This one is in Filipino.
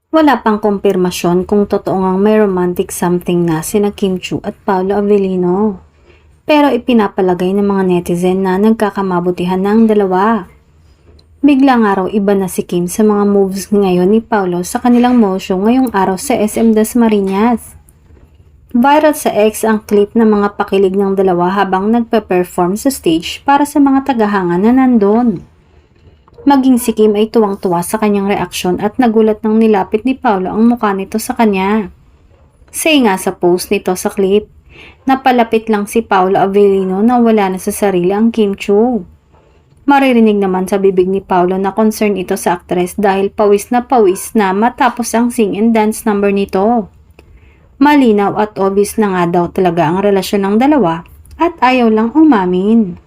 Wala pang kumpirmasyon kung totoo ngang may romantic something na sina Kim Chiu at Paolo Avellino. Pero ipinapalagay ng mga netizen na nagkakamabutihan na ang dalawa. Biglang araw iba na si Kim sa mga moves ngayon ni Paolo sa kanilang mo show ngayong araw sa SM Dasmariñas. Viral sa X ang clip ng mga pakilig ng dalawa habang nagpe-perform sa stage para sa mga tagahanga na nandun. Maging si Kim ay tuwang-tuwa sa kanyang reaksyon at nagulat nang nilapit ni Paolo ang mukha nito sa kanya. Say nga sa post nito sa clip, napalapit lang si Paolo Avellino na wala na sa sarili ang Kim Chiu. Maririnig naman sa bibig ni Paolo na concern ito sa aktres dahil pawis na matapos ang sing and dance number nito. Malinaw at obvious na nga daw talaga ang relasyon ng dalawa at ayaw lang umamin.